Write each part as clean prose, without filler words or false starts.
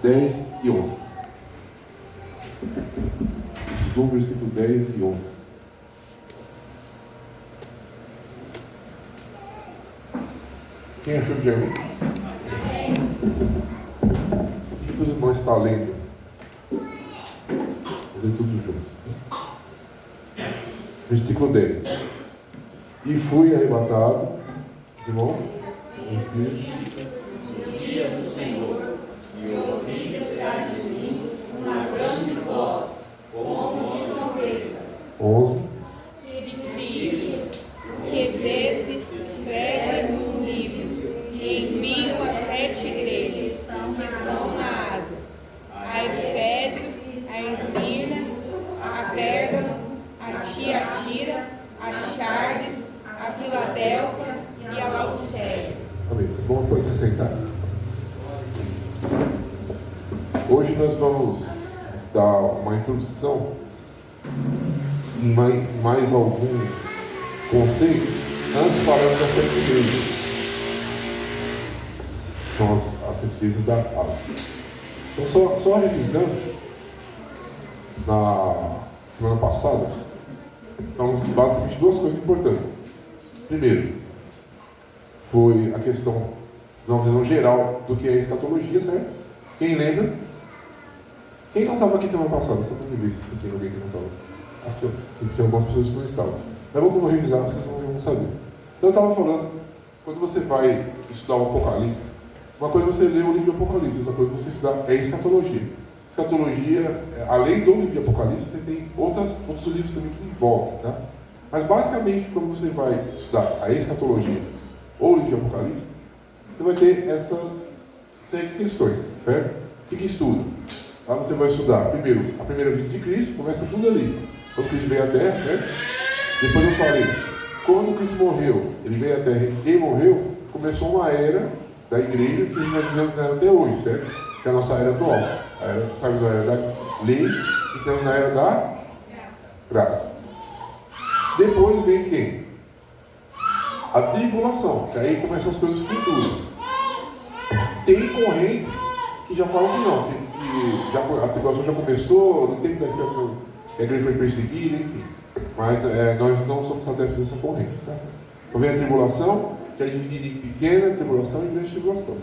10 e 11. Josué 1, versículo 10 e 11. Quem achou que já viu? O que os irmãos estão lendo? Vamos ver tudo junto. Versículo 10. E fui arrebatado, de novo, no dia do Senhor, e ouvi detrás de mim uma grande voz, como de trombeta. 11. Filho, que desses escreve num livro e envio a 7 igrejas que estão na Ásia, a Efésios, a Esmirna, a Pérgamo, a Tiatira, a Sardes, a Filadélfia e a Laodiceia. Amém. Bom, pode se sentar. Hoje nós vamos dar uma introdução em mais alguns conceitos, antes falando das 7 igrejas. São as 7 igrejas da Ásia. Então, só revisando, na semana passada, falamos basicamente duas coisas importantes. Primeiro, foi a questão de uma visão geral do que é a escatologia, certo? Quem lembra? Quem não estava aqui semana passada? Só para me ver se tem alguém que não estava. Aqui, ó. Tem algumas pessoas que não estavam. Mas vou que eu vou revisar, vocês vão saber. Então eu estava falando, quando você vai estudar o Apocalipse, uma coisa é você ler o livro do Apocalipse, outra coisa é você estudar é escatologia. Escatologia, além do livro de Apocalipse, você tem outros livros também que envolvem, tá? Mas basicamente, quando você vai estudar a escatologia ou o livro de Apocalipse, você vai ter essas 7 questões, certo? O que estuda? Lá você vai estudar, primeiro, a primeira vinda de Cristo, começa tudo ali. Quando Cristo veio à Terra, certo? Depois eu falei, quando Cristo morreu, ele veio à Terra e morreu, começou uma era da igreja que nós vivemos até hoje, certo? Que é a nossa era atual. Sabe, a era da lei e temos a era da graça. Depois vem quem? A tribulação, que aí começam as coisas futuras. Tem correntes que já falam que não, que a tribulação já começou, no tempo da escravidão, a igreja foi perseguida, enfim. Mas nós não somos adeptos dessa corrente. Tá? Então vem a tribulação, que é dividida em pequena tribulação e grande tribulação.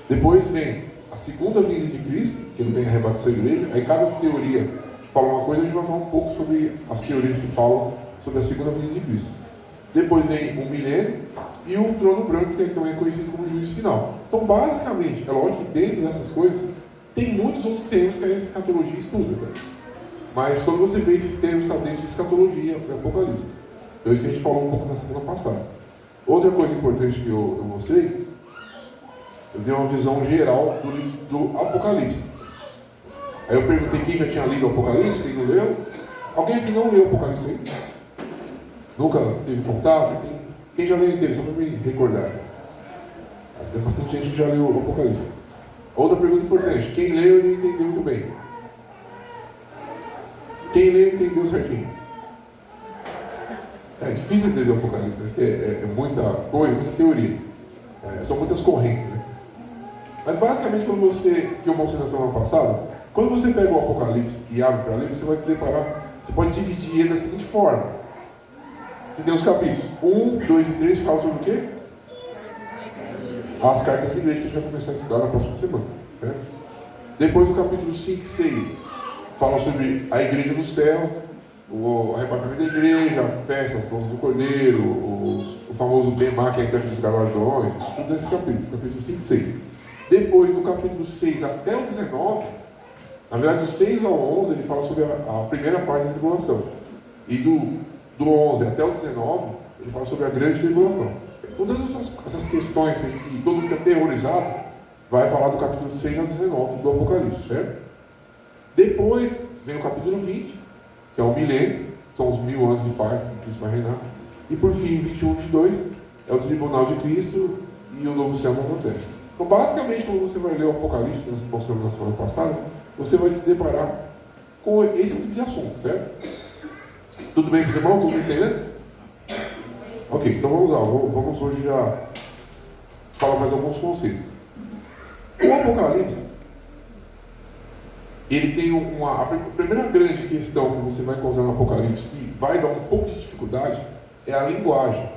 Depois vem a segunda vinda de Cristo, que ele vem arrebatar sua igreja. Aí cada teoria fala uma coisa, a gente vai falar um pouco sobre as teorias que falam sobre a segunda vinda de Cristo. Depois vem o milênio e o trono branco, que também é conhecido como juízo final. Então, basicamente, é lógico que dentro dessas coisas tem muitos outros termos que a escatologia estuda. Tá? Mas quando você vê esses termos, está dentro de escatologia e Apocalipse. Então, isso que a gente falou um pouco na semana passada. Outra coisa importante que eu mostrei, eu dei uma visão geral do Apocalipse. Aí eu perguntei quem já tinha lido o Apocalipse, quem não leu. Alguém aqui não leu o Apocalipse aí? Nunca teve contato? Assim? Quem já leu inteiro? Só para me recordar. Tem bastante gente que já leu o Apocalipse. Outra pergunta importante. Quem leu e entendeu muito bem? Quem leu e entendeu certinho? É difícil entender o Apocalipse, né? Porque é muita coisa, muita teoria. São muitas correntes, né? Mas basicamente, que eu mostrei na semana passada, quando você pega o Apocalipse e abre para ler, você vai se deparar, você pode dividir ele da seguinte forma. Você tem os capítulos 1, 2 e 3, falam sobre o quê? As cartas da igreja, que a gente vai começar a estudar na próxima semana, certo? Depois, no capítulo 5 e 6, fala sobre a igreja no céu, o arrebatamento da igreja, a festa, as bodas do cordeiro, o famoso Bemá, que é a entrega dos galardões, tudo nesse capítulo 5 e 6. Depois, do capítulo 6 até o 19, na verdade, do 6 ao 11, ele fala sobre a primeira parte da tribulação. E do 11 até o 19, ele fala sobre a grande tribulação. Todas essas questões que todo mundo fica aterrorizado, vai falar do capítulo 6 ao 19 do Apocalipse, certo? Depois, vem o capítulo 20, que é o milênio, são os 1000 anos de paz que Cristo vai reinar. E por fim, 21 e 22, é o tribunal de Cristo e o novo céu e a nova terra. Então, basicamente, quando você vai ler o Apocalipse, que nós mostramos na semana passada, você vai se deparar com esse tipo de assunto, certo? Tudo bem com os irmãos? Tudo entendendo? Ok, então vamos lá. Vamos hoje já falar mais alguns conceitos. O Apocalipse, ele tem a primeira grande questão que você vai encontrar no Apocalipse, que vai dar um pouco de dificuldade, é a linguagem.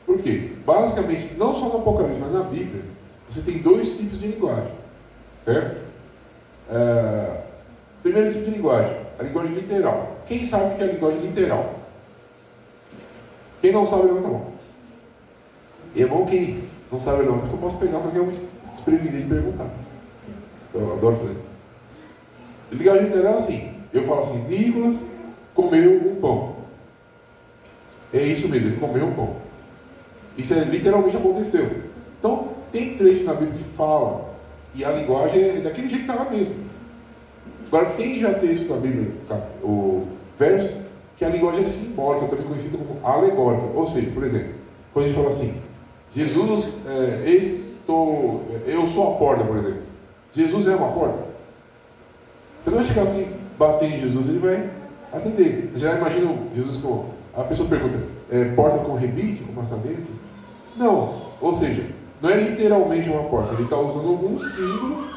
Por quê? Basicamente, não só no Apocalipse, mas na Bíblia, você tem dois tipos de linguagem, certo? Primeiro tipo de linguagem, a linguagem literal. Quem sabe o que é a linguagem literal? Quem não sabe, levanta a mão. E é bom quem não sabe, levanta, que eu posso pegar qualquer um desprevenido e perguntar. Eu adoro fazer isso. Linguagem literal é assim, eu falo assim, Nicolas comeu um pão. É isso mesmo, ele comeu um pão. Isso literalmente aconteceu. Então, tem trecho na Bíblia que fala, e a linguagem é daquele jeito que está lá mesmo. Agora, tem já texto na Bíblia, o verso, que a linguagem é simbólica, também conhecida como alegórica. Ou seja, por exemplo, quando a gente fala assim, Jesus, eu sou a porta, por exemplo. Jesus é uma porta. Você não vai chegar assim, bater em Jesus, ele vai atender. Já imagina Jesus com... A pessoa pergunta, porta com rebite, com maçaneta? Não, ou seja, não é literalmente uma porta, ele está usando algum símbolo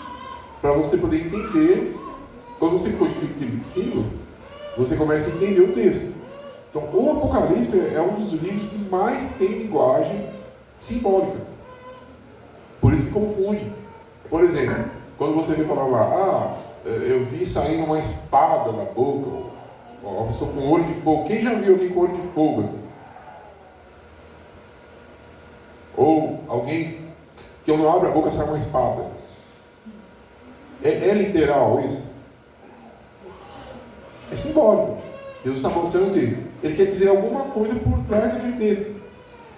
para você poder entender. Quando você codifica aquele símbolo, você começa a entender o texto. Então, o Apocalipse é um dos livros que mais tem linguagem simbólica. Por isso que confunde. Por exemplo, quando você vê falar lá, eu vi saindo uma espada da boca, ou uma pessoa com olho de fogo. Quem já viu alguém com olho de fogo? Ou alguém que quando abre a boca sai uma espada. É literal isso? É simbólico. Deus está mostrando que ele quer dizer alguma coisa por trás daquele texto.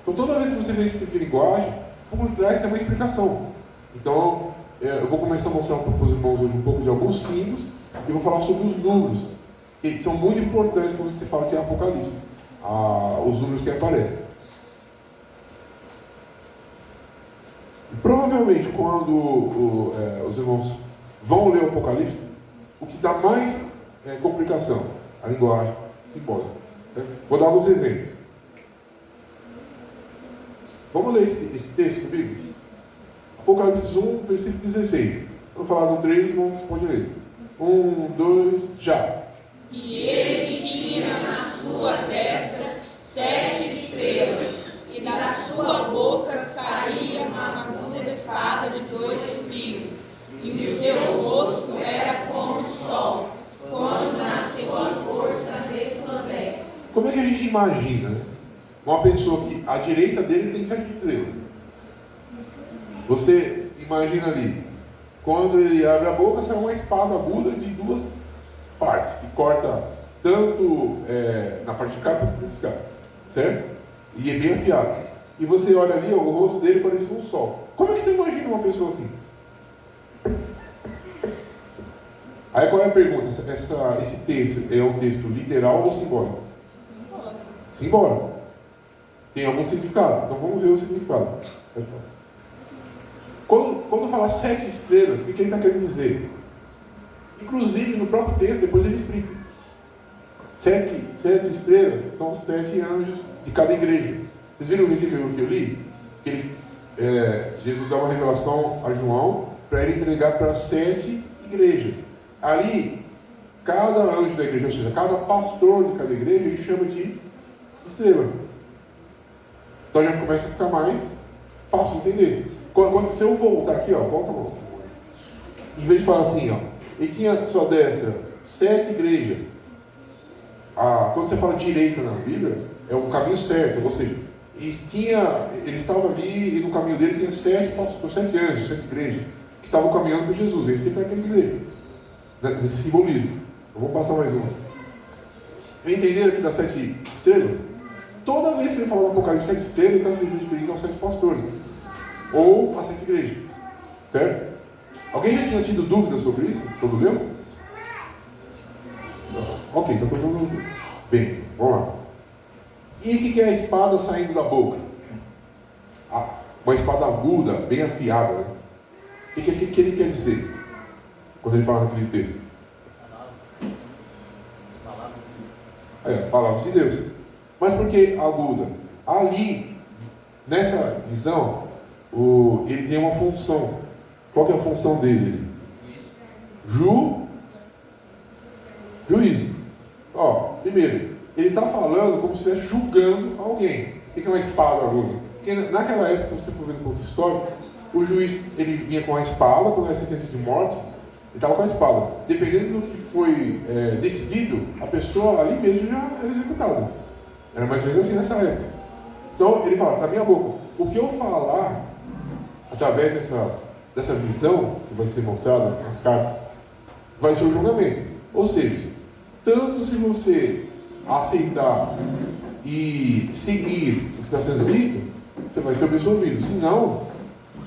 Então toda vez que você vê esse tipo de linguagem, por trás tem uma explicação. Então eu vou começar a mostrar para os irmãos hoje um pouco de alguns símbolos e vou falar sobre os números, que são muito importantes quando se fala de Apocalipse. Os números que aparecem. E provavelmente quando os irmãos vão ler o Apocalipse, o que dá mais complicação, a linguagem simbólica. Certo? Vou dar alguns exemplos. Vamos ler esse texto comigo? Apocalipse 1, versículo 16. Vou falar no 3 e vamos pode ler. 1, 2, já. E ele tinha na sua testa 7 estrelas, e da sua boca saía uma aguda espada de 2 fios, e o seu rosto era como o sol, quando na sua força resplandece. Como é que a gente imagina, né? Uma pessoa que à direita dele tem 7 estrelas. Você imagina ali, quando ele abre a boca, sai uma espada aguda de 2 partes, que corta tanto na parte de cá quanto de cá, certo? E é bem afiado. E você olha ali, o rosto dele parece um sol. Como é que você imagina uma pessoa assim? Aí qual é a pergunta? Esse texto é um texto literal ou simbólico? Simbólico. Tem algum significado. Então vamos ver o significado. Quando fala 7 estrelas, o que ele está querendo dizer? Inclusive no próprio texto, depois ele explica. 7 estrelas são os 7 anjos de cada igreja. Vocês viram o versículo que eu li? Jesus dá uma revelação a João para ele entregar para 7 igrejas. Ali, cada anjo da igreja, ou seja, cada pastor de cada igreja, ele chama de estrela. Então já começa a ficar mais fácil de entender. Se eu voltar aqui, volta a mão. Em vez de falar assim, ele tinha sua destra 7 igrejas. Quando você fala direita na Bíblia, é o caminho certo, ou seja, ele estava ali e no caminho dele tinha 7 pastores, 7 anjos, 7 igrejas, que estavam caminhando com Jesus. É isso que ele está querendo dizer, desse simbolismo. Eu vou passar mais um. Entenderam aqui das 7 estrelas? Toda vez que ele fala no Apocalipse 7 estrelas, ele está se referindo aos 7 pastores, ou às 7 igrejas, certo? Alguém já tinha tido dúvidas sobre isso? Todo leu? Ok, então todo mundo bem, vamos lá. E o que é a espada saindo da boca? Uma espada aguda, bem afiada, né? O que ele quer dizer quando ele fala naquele texto? Palavras de Deus. Mas por que aguda? Ali, nessa visão, ele tem uma função. Qual que é a função dele? Juízo. Primeiro, ele está falando como se estivesse julgando alguém. O que é uma espada agora? Porque naquela época, se você for ver no ponto histórico, o juiz ele vinha com a espada, quando era sentença de morte, ele estava com a espada. Dependendo do que foi decidido, a pessoa ali mesmo já era executada. Era mais ou menos assim nessa época. Então ele fala, da minha boca, o que eu falar, através dessa visão que vai ser mostrada nas cartas, vai ser o julgamento. Ou seja, tanto se você aceitar e seguir o que está sendo dito, você vai ser absolvido. Se não,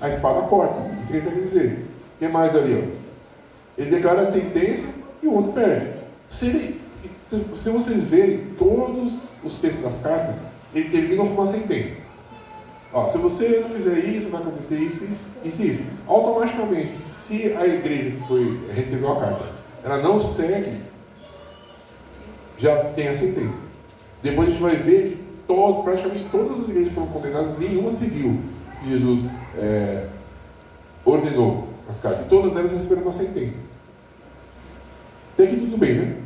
a espada corta. Isso que ele quer dizer. O que mais ali? Ele declara a sentença e o outro perde. Se vocês verem todos os textos das cartas, ele termina com uma sentença. Se você não fizer isso, vai acontecer isso, isso e isso. Automaticamente, se a igreja que recebeu a carta, ela não segue, já tem a sentença. Depois a gente vai ver que praticamente todas as igrejas foram condenadas, nenhuma seguiu o que Jesus ordenou nas cartas. E todas elas receberam uma sentença. Até aqui tudo bem, né?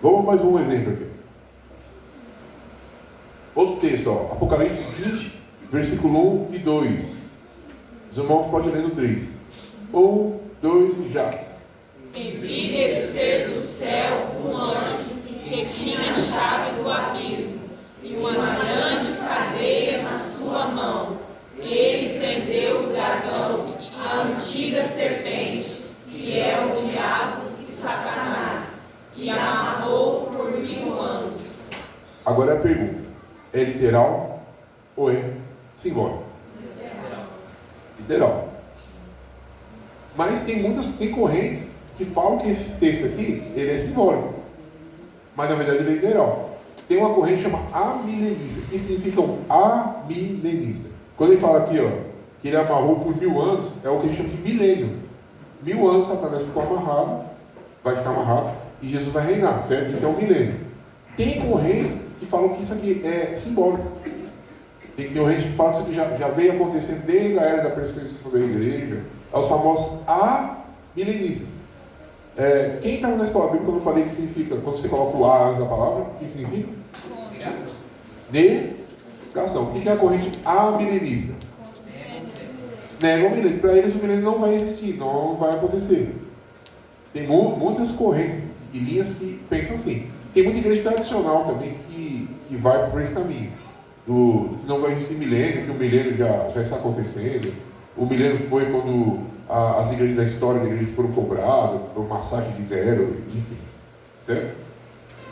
Vamos mais um exemplo aqui. Outro texto, Apocalipse 20, versículo 1 e 2. Os irmãos podem ler no 3. 1, 2 e já. E vi descer do céu um anjo que tinha a chave do abismo e uma grande cadeia na sua mão. Ele prendeu o dragão, a antiga serpente, que é o diabo e Satanás, e amarrou por 1000 anos. Agora é a pergunta: é literal ou é simbólico? Literal. Mas tem correntes que falam que esse texto aqui, ele é simbólico. Mas na verdade ele é literal. Tem uma corrente que chama amilenista. O que significa um amilenista? Quando ele fala aqui, que ele amarrou por 1000 anos, é o que a gente chama de milênio. 1000 anos Satanás ficou amarrado, vai ficar amarrado, e Jesus vai reinar, certo? Isso é um milênio. Tem correntes que falam que isso aqui é simbólico. Tem correntes que falam que isso aqui já veio acontecendo desde a era da perseguição da igreja. É os famosos amilenistas. Quem estava na escola bíblica, quando eu falei que significa, quando você coloca o A antes da palavra, o que significa? Negação. O que é a corrente amilenista? Nega o milênio. Para eles o milênio não vai existir, não vai acontecer. Tem muitas correntes e linhas que pensam assim. Tem muita igreja tradicional também que vai por esse caminho. Que não vai existir milênio, que o milênio já está acontecendo. O milênio foi quando as igrejas da história da igreja foram cobradas, o massacre de Nero, enfim. Certo?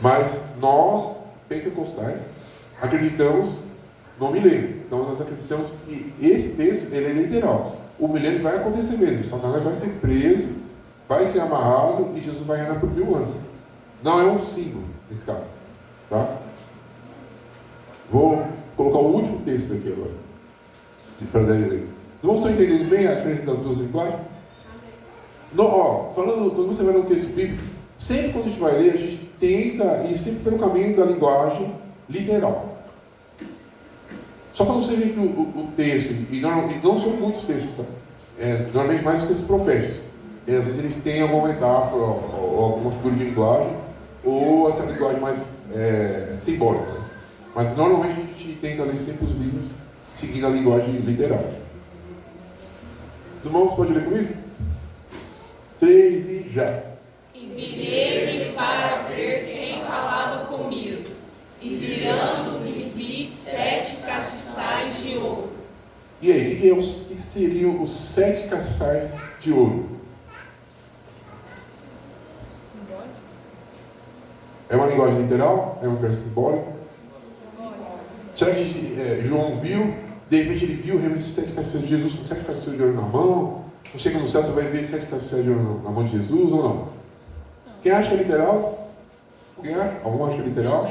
Mas nós, pentecostais, acreditamos no milênio. Então nós acreditamos que esse texto ele é literal. O milênio vai acontecer mesmo. Satanás vai ser preso, vai ser amarrado e Jesus vai reinar por 1000 anos. Não é um símbolo nesse caso. Tá? Vou colocar o último texto aqui agora, para dar exemplo. Os irmãos estão entendendo bem a diferença das duas linguagens? Quando você vai ler um texto bíblico, sempre quando a gente vai ler, a gente tenta ir sempre pelo caminho da linguagem literal. Só quando você vê que o texto, e não são muitos textos, normalmente mais os textos proféticos, e às vezes eles têm alguma metáfora ou alguma figura de linguagem, ou essa linguagem mais simbólica. Né? Mas normalmente a gente tenta ler sempre os livros seguindo a linguagem literal. Os irmãos podem ler comigo? 3 e já. E virei-me para ver quem falava comigo. E virando-me vi 7 castiçais de ouro. E aí, o que seriam os 7 castiçais de ouro? Simbólico? É uma linguagem literal? É uma linguagem simbólica? Será que João viu? De repente ele viu realmente 7 castiçais de Jesus com 7 castiçais de ouro na mão? Quando chega no céu, você vai ver 7 castiçais de ouro na mão de Jesus ou não? Quem acha que é literal? Alguém acha? Algum acha que é literal?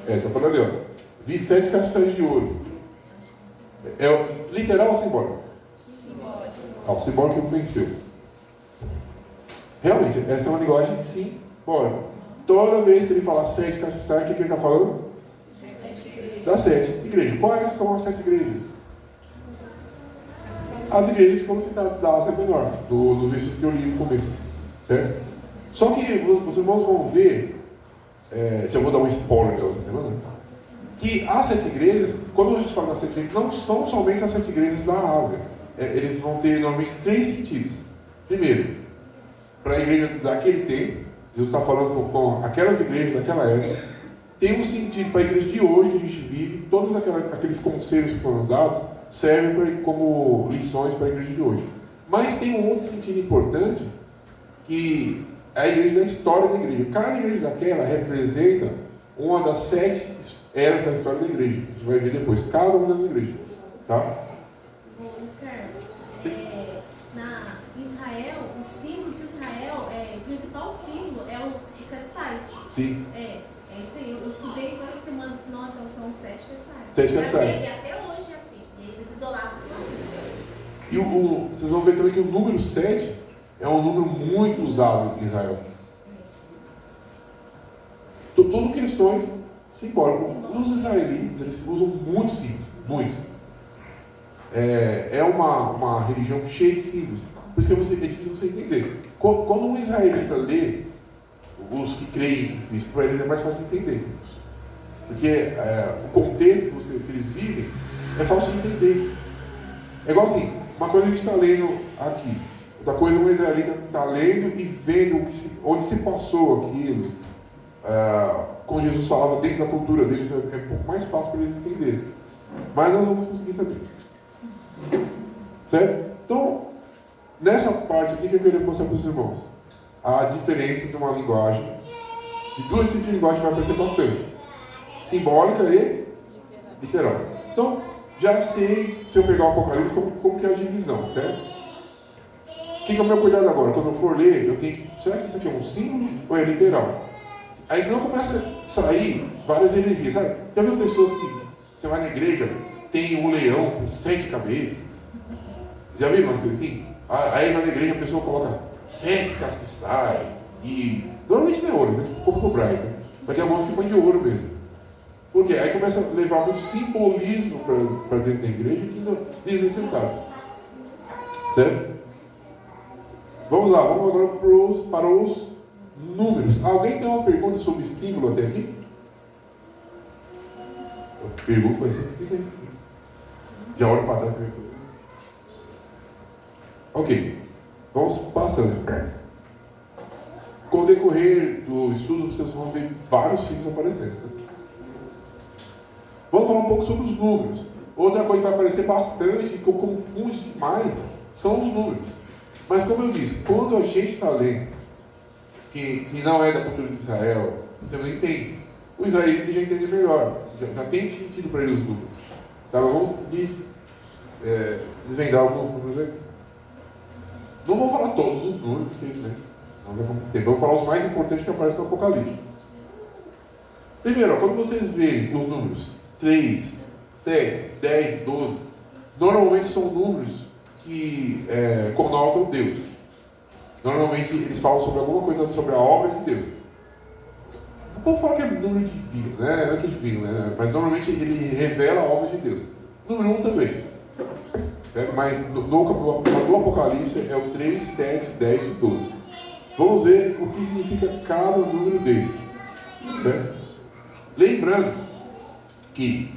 Estou falando ali, vi 7 castiçais de ouro. É literal ou simbólico? Simbólico. O simbólico que venceu. Realmente, essa é uma linguagem simbólica. Toda vez que ele fala 7 castiçais, o que ele está falando? Das 7 igrejas. Quais são as 7 igrejas? as igrejas que foram citadas da Ásia Menor, do versículo que eu li no começo, certo? Só que os irmãos vão ver, já vou dar um spoiler da outra semana, que as 7 igrejas, quando a gente fala das 7 igrejas, não são somente as 7 igrejas da Ásia. Eles vão ter normalmente 3 sentidos. Primeiro, para a igreja daquele tempo, Jesus está falando com aquelas igrejas daquela época. Tem um sentido para a igreja de hoje que a gente vive. Todos aqueles conselhos que foram dados servem como lições para a igreja de hoje. Mas tem um outro sentido importante, que é a igreja da história da igreja. Cada igreja daquela representa uma das 7 eras da história da igreja. A gente vai ver depois cada uma das igrejas. Tá? Na Israel, o símbolo de Israel, o principal símbolo é os castiçais. Sim. É isso aí. Eu estudei várias semanas, nossa, são 7 castiçais. 7 castiçais. E até hoje é assim. E eles idolatram. E vocês vão ver também que o número 7 é um número muito usado em Israel. Tudo questões simbólicas. Os israelitas, eles usam muito símbolos, muito. É uma religião cheia de símbolos. Por isso que é difícil você entender. Quando um israelita lê, os que creem nisso, para eles é mais fácil de entender. Porque o contexto que eles vivem é fácil de entender. É igual assim, uma coisa a gente está lendo aqui, outra coisa um israelita está lendo e vendo onde se passou aquilo. Como Jesus falava dentro da cultura deles, é um pouco mais fácil para eles entenderem. Mas nós vamos conseguir também. Certo? Então, nessa parte aqui que eu queria mostrar para os irmãos a diferença de uma linguagem, de 2 tipos de linguagem vai aparecer bastante: simbólica e literal. Então, já sei, se eu pegar o Apocalipse, como que é a divisão, certo? O que é o meu cuidado agora? Quando eu for ler, eu tenho que... Será que isso aqui é um símbolo ou é literal? Aí senão começa a sair várias heresias, sabe? Já viu pessoas que você vai na igreja, tem um leão com 7 cabeças? Já viu umas coisas assim? Aí vai na igreja, a pessoa coloca 7 castiçais e... Normalmente não é ouro, mas como no Braz, né? Mas tem algumas que põem de ouro mesmo. Por quê? Aí começa a levar muito simbolismo para dentro da igreja que não é desnecessário. Certo? Vamos lá, vamos agora para os números. Alguém tem uma pergunta sobre símbolo até aqui? Pergunta vai ser aqui. Já olho para trás. Ok, vamos passando. Com o decorrer do estudo, vocês vão ver vários símbolos aparecendo. Vamos falar um pouco sobre os números. Outra coisa que vai aparecer bastante e que confunde demais são os números. Mas como eu disse, quando a gente está lendo que não é da cultura de Israel, você não entende. O israelita já entende melhor, já tem sentido para ele os números. Tá, vamos desvendar alguns números aqui. Não vou falar todos os números, porque não vai competir. Vou falar os mais importantes que aparecem no Apocalipse. Primeiro, quando vocês verem os números 3, 7, 10, 12, normalmente são números que conotam Deus. Normalmente eles falam sobre alguma coisa sobre a obra de Deus. Não vou falar que é número divino, né? Não é que é divino, né? Mas normalmente ele revela a obra de Deus. Número 1 também. Mas no Apocalipse é o 3, 7, 10 e 12. Vamos ver o que significa cada número desse. Certo? Lembrando que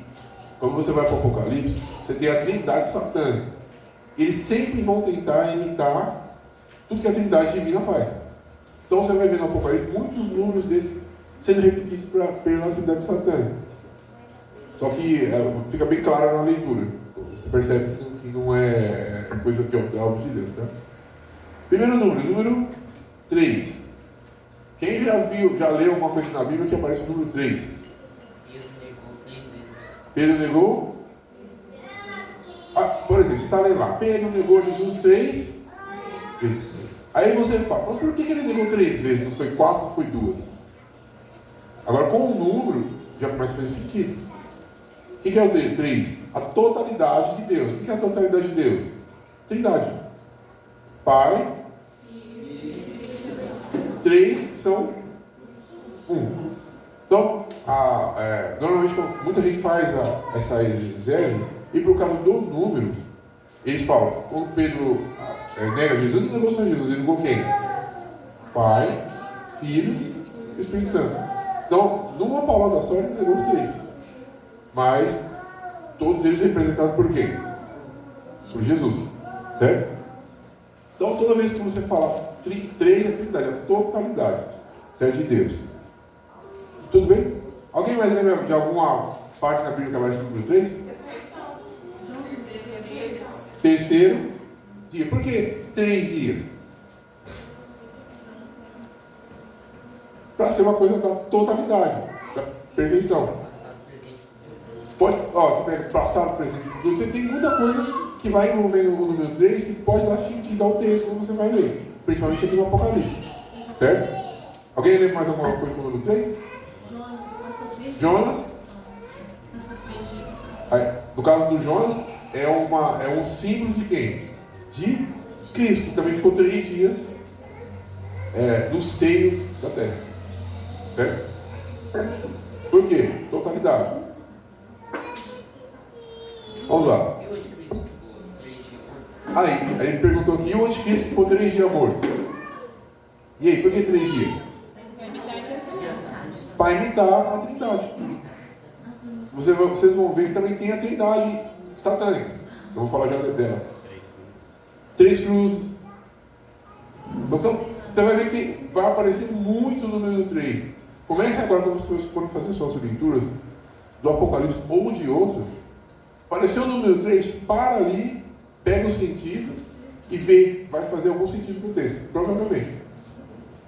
quando você vai para o Apocalipse, você tem a trindade satânica. Eles sempre vão tentar imitar tudo que a trindade divina faz. Então você vai ver no Apocalipse muitos números desses sendo repetidos pela trindade satânica. Só que fica bem claro na leitura. Você percebe que não é coisa de obra de Deus. Tá? Primeiro número 3. Quem já leu uma coisa na Bíblia que aparece o número 3? Pedro negou? Por exemplo, você está lendo lá, Pedro negou Jesus 3 vezes. Aí você fala, mas por que ele negou 3 vezes? Não foi 4, não foi 2? Agora com o número, já começa a fazer sentido. O que é o 3? A totalidade de Deus. O que é a totalidade de Deus? Trindade. Pai. 3 são 1. Então, normalmente muita gente faz essa exegese, e por causa do número, Eles falam, quando Pedro nega Jesus, ele negou só Jesus, ele negou quem? Pai, Filho e Espírito Santo. Então, numa palavra só, ele negou os três. Mas, todos eles representados por quem? Por Jesus. Certo? Então, toda vez que você fala três, é a Trindade, é a totalidade, certo? De Deus. Tudo bem? Alguém mais lembra de alguma parte na Bíblia que aparece no número 3? Terceiro dia. Por que 3 dias? Para ser uma coisa da totalidade, da perfeição. Pode, você pega passado, presente, futuro. Tem muita coisa que vai envolvendo o número 3 que pode dar sentido ao texto quando você vai ler. Principalmente aqui no Apocalipse. Certo? Alguém lembra mais alguma coisa com o número 3? Jonas. Aí, no caso do Jonas, é um símbolo de quem? De Cristo, que também ficou 3 dias no seio da terra. Certo? Por quê? Totalidade. Vamos lá. Aí ele perguntou aqui, e o anticristo que ficou 3 dias morto? E aí, por que 3 dias? Para imitar a Trindade. Vocês vão ver que também tem a Trindade satânica. Eu vou falar já dela. 3 cruzes. Então, você vai ver que vai aparecer muito no número 3. Comece agora, quando vocês forem fazer suas leituras do Apocalipse ou de outras. Apareceu o número 3, para ali, pega o sentido e vê, vai fazer algum sentido com o texto. Provavelmente.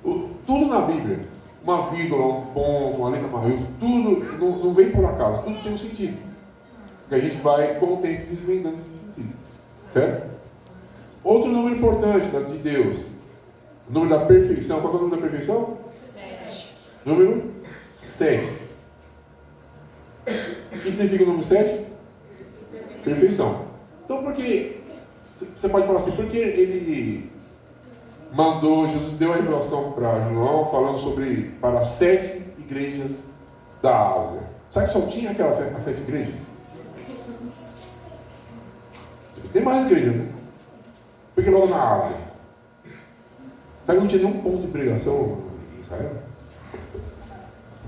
Tudo na Bíblia, uma vírgula, um ponto, uma letra maiúscula, tudo não vem por acaso, tudo tem um sentido. E a gente vai, com o tempo, desvendando esses sentidos. Certo? Outro número importante de Deus, o número da perfeição. Qual é o número da perfeição? 7. Número 7. O que significa o número 7? Perfeição. Então, por que você pode falar assim, por que ele mandou, Jesus deu a revelação para João, falando sobre para 7 igrejas da Ásia? Sabe que só tinha aquelas 7 igrejas? Tem mais igrejas, né? Por que logo na Ásia? Sabe que não tinha nenhum ponto de pregação em Israel?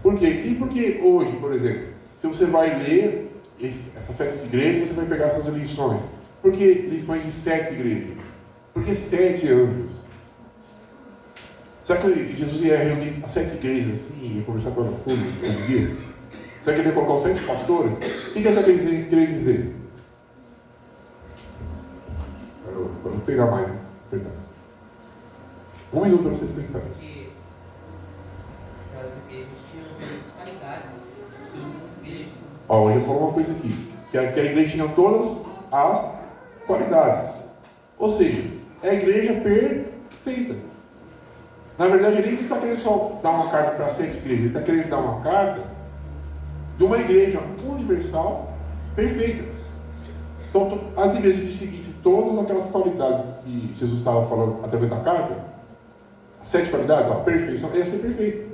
Por quê? E por que hoje, por exemplo, se você vai ler essas 7 igrejas, você vai pegar essas lições? Por que lições de 7 igrejas? Por que 7 anjos? Será que Jesus ia reunir as 7 igrejas assim, ia conversar com elas todas os dias? Será que ele ia colocar os 7 pastores? O que ele está querendo dizer? Eu vou pegar mais, né? Perdão. 1 minuto para vocês pensarem. Porque aquelas igrejas tinham muitas qualidades. Todas as igrejas. Hoje eu falo uma coisa aqui. Que a igreja tinha todas as qualidades. Ou seja, é a igreja perfeita. Na verdade, ele não está querendo só dar uma carta para 7 igrejas. Ele está querendo dar uma carta de uma igreja universal perfeita. Então, as igrejas que seguissem todas aquelas qualidades que Jesus estava falando através da carta, as 7 qualidades, a perfeição, ia ser perfeito.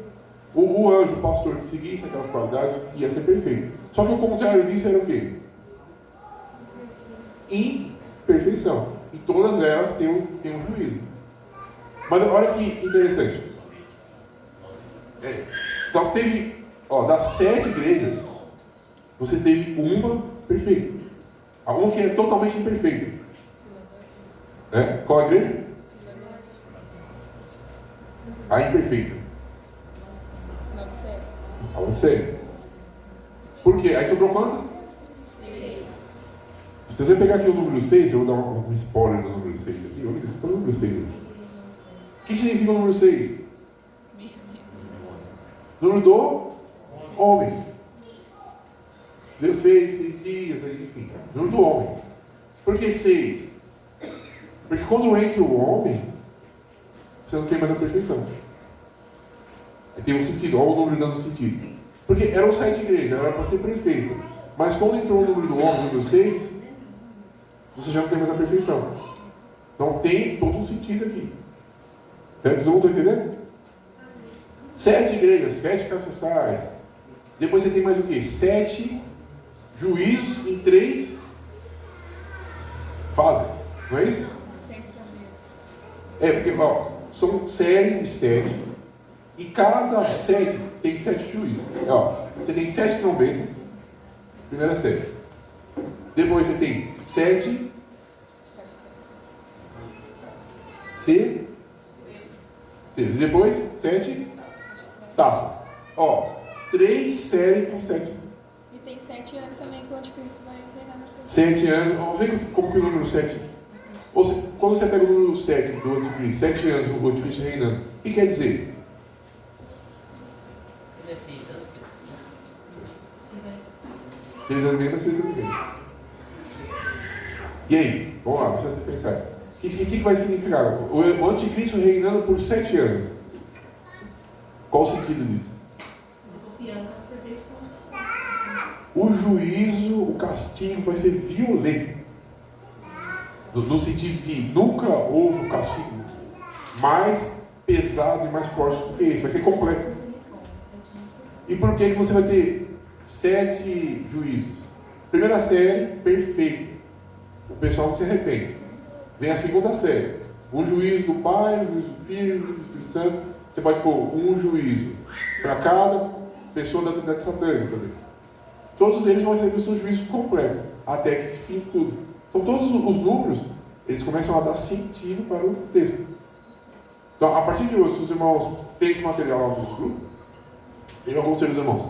O anjo, o pastor que seguisse aquelas qualidades, ia ser perfeito. Só que o contrário disso era o quê? Imperfeição. E todas elas têm um juízo. Mas olha que interessante. Só que teve, das 7 igrejas, você teve uma perfeita. A uma que é totalmente imperfeita. Qual a igreja? A imperfeita. A você. Por quê? Aí sobrou quantas? 6. Se você pegar aqui o número 6, eu vou dar um spoiler do número 6 aqui. Olha o número 6 aqui. O que significa o número 6? Número do homem. Deus fez 6 dias, enfim. Número do homem. Por que 6? Porque quando entra o homem, você não tem mais a perfeição. Tem um sentido, olha o número dando sentido. Porque eram 7 igrejas, era para ser perfeito. Mas quando entrou o número do homem, o número 6, você já não tem mais a perfeição. Então tem todo um sentido aqui. Certo? Vocês estão entendendo? 7 igrejas, 7 castiçais. Depois você tem mais o quê? 7 juízos em 3 fases, não é isso? É, porque ó, são séries de 7 e cada 7 tem 7 juízes. Ó, você tem 7 trombetas, primeira série. Depois você tem 7 C. Depois 7 taças. Ó, 3 séries com 7. E tem 7 anos também que o anticristo vai reinar na terra. 7 anos. Vamos ver como que o número 7. Ou seja, quando você pega o número 7 do anticristo, 7 anos o anticristo reinando, o que quer dizer? 3 anos e meio, mas 6 anos e meio. E aí? Vamos lá, deixa vocês pensarem. O que vai significar? O anticristo reinando por 7 anos. Qual o sentido disso? O juízo, o castigo vai ser violento. No sentido de nunca houve um castigo mais pesado e mais forte do que esse. Vai ser completo. E por que você vai ter 7 juízos? Primeira série, perfeito. O pessoal não se arrepende. Vem a segunda série. Um juízo do Pai, um juízo do Filho, um juízo do Espírito Santo. Você pode pôr um juízo para cada pessoa da Trindade Satânica também. Todos eles vão receber o seu juízo completo, até que se fim tudo. Então todos os números, eles começam a dar sentido para o texto. Então, a partir de hoje, se os irmãos têm esse material lá no grupo, eu aconselho os irmãos,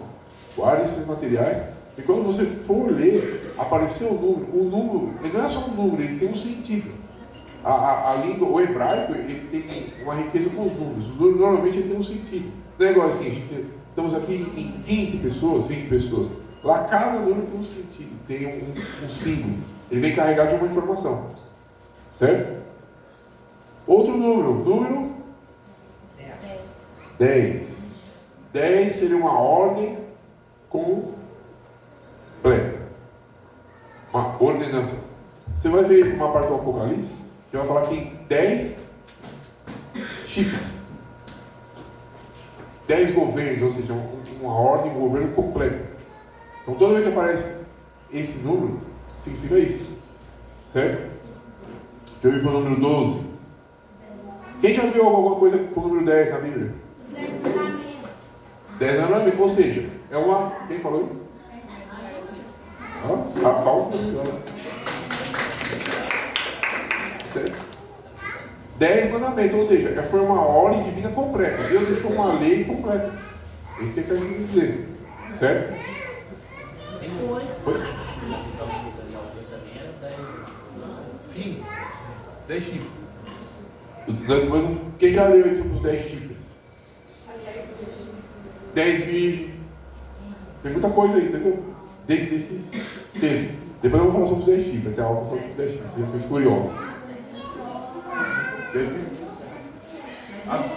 guardem esses materiais, e quando você for ler, aparecer o número, ele não é só um número, ele tem um sentido. A língua, o hebraico, ele tem uma riqueza com os números. O número, normalmente, ele tem um sentido. Não é igual assim, estamos aqui em 15 pessoas, 20 pessoas. Lá, cada número tem um sentido, tem um símbolo. Ele vem carregado de uma informação. Certo? Outro número 10. 10 seria uma ordem completa. Uma ordenação. Você vai ver uma parte do Apocalipse que vai falar que tem 10 chifres. 10 governos, ou seja, uma ordem, um governo completo. Então toda vez que aparece esse número, significa isso. Certo? Já viu para o número 12? Quem já viu alguma coisa com o número 10 na Bíblia? 10 mandamentos. Ou seja, é uma... Quem falou aí? A pausa. Certo? 10 mandamentos, ou seja, foi uma ordem divina completa. Deus deixou uma lei completa. É isso que ele quer dizer. Certo? Foi? 10 chifres. Quem já leu sobre os 10 chifres? 10 virgens. Tem muita coisa aí, entendeu? Dentro desses textos. Depois eu vou falar sobre os 10 chifres. Até algo para falar sobre os 10 chifres. Vocês curiosos.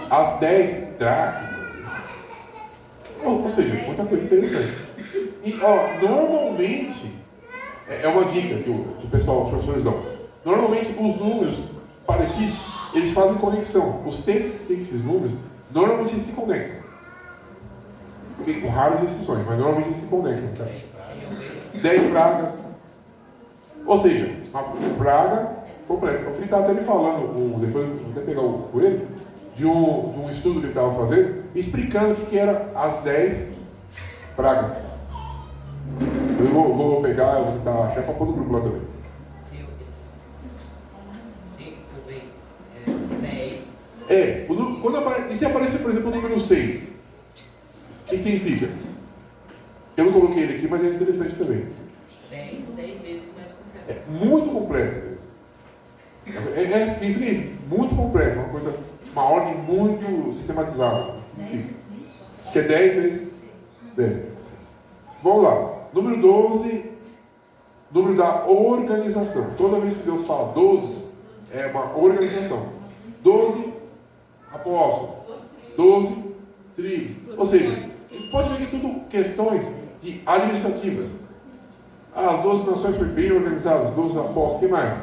As 10 dracmas. Ou seja, muita coisa interessante. E, normalmente, é uma dica que o pessoal, os professores dão. Normalmente, os números parecidos, eles fazem conexão. Os textos que têm esses números, normalmente eles se conectam. Tem raras exceções, mas normalmente eles se conectam. Tá? 10 pragas. Ou seja, uma praga completa. Eu estava até me falando, depois eu vou até pegar o coelho, de um estudo que ele estava fazendo, explicando o que eram as 10 pragas. Eu vou pegar, eu vou tentar achar para pôr no grupo lá também. E se aparecer, por exemplo, o número 100? O que significa? Eu não coloquei ele aqui, mas é interessante também. 10 vezes mais completo. É muito completo. Significa isso, muito completo, uma ordem muito sistematizada. Significa. Que é 10 vezes 10. Vamos lá. Número 12, número da organização. Toda vez que Deus fala 12, é uma organização. 12 apóstolos, 12 tribos. Ou seja, pode ver que tudo questões administrativas. As 12 nações foram bem organizadas, 12 apóstolos, o que mais?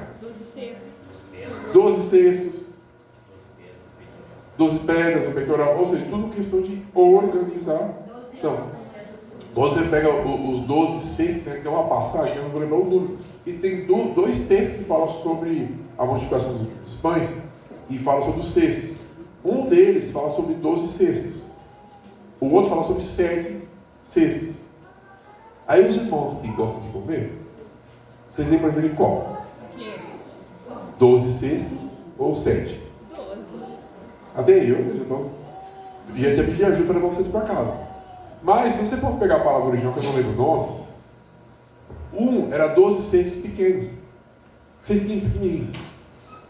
12 cestos, 12 pedras, o peitoral, ou seja, tudo questão de organização. Quando você pega os 12 cestos, tem uma passagem, eu não vou lembrar o número, e tem 2 dois textos que falam sobre a multiplicação dos pães e falam sobre os cestos. Um deles fala sobre 12 cestos. O outro fala sobre 7 cestos. Aí os irmãos que gostam de comer, vocês têm preferir qual? 12 cestos ou 7? 12. Até eu já tinha pedido ajuda para levar vocês para casa. Mas se você for pegar a palavra original, que eu não lembro o nome, um era 12 cestos pequenos, cestinhos pequenininhos.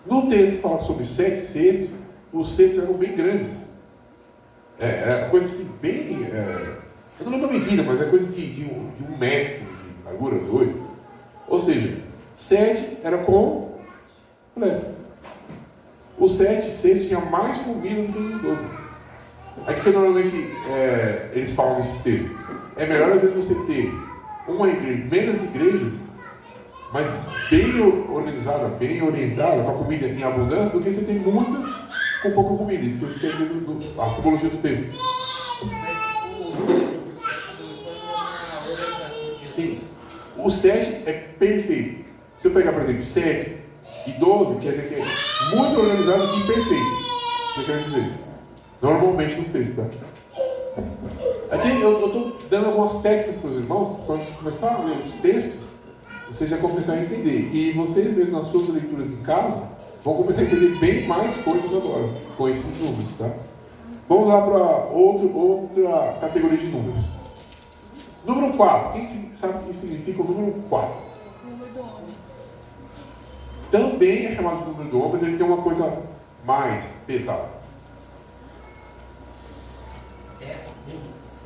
No texto que fala sobre 7 cestos, os cestos eram bem grandes. É coisa assim, bem. Eu não lembro a medida, mas é coisa de 1 metro de largura, 2. Ou seja, 7 era completo. Os 7 cestos tinham mais comida do que os 12. Aí que normalmente eles falam desse texto. É melhor às vezes você ter uma igreja, menos igrejas, mas bem organizada, bem orientada, com a comida em abundância, do que você ter muitas com pouca comida. Isso que você quer dizer a simbologia do texto. Sim. O 7 é perfeito. Se eu pegar, por exemplo, 7 e 12, quer dizer que é muito organizado e perfeito. Isso que eu quero dizer. Normalmente nos textos, tá? Aqui eu estou dando algumas técnicas para os irmãos, para a gente começar a ler os textos, vocês já começarem a entender. E vocês mesmos nas suas leituras em casa, vão começar a entender bem mais coisas agora, com esses números, tá? Vamos lá para outra categoria de números. Número 4. Quem sabe o que significa o número 4? Número do homem. Também é chamado de número do homem, mas ele tem uma coisa mais pesada.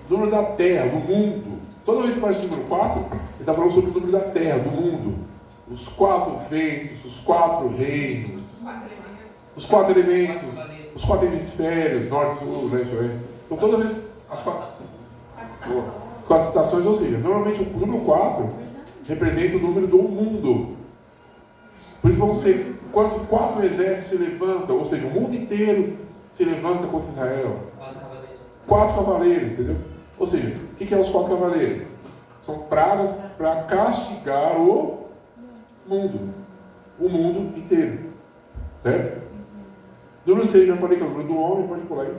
Número da terra, do mundo. Toda vez que aparece o número 4, ele está falando sobre o número da terra, do mundo. Os 4 ventos, os 4 reinos, os 4 elementos, os 4 hemisférios, norte, sul, leste, oeste. Então toda vez as 4 estações, ou seja, normalmente o número 4 representa o número do mundo. Por isso vão ser quando 4 exércitos se levantam, ou seja, o mundo inteiro se levanta contra Israel. 4 cavaleiros, entendeu? Ou seja, o que são os 4 cavaleiros? São pragas para castigar o mundo inteiro. Certo? Número 6, já falei que é o número do homem, pode pular aí.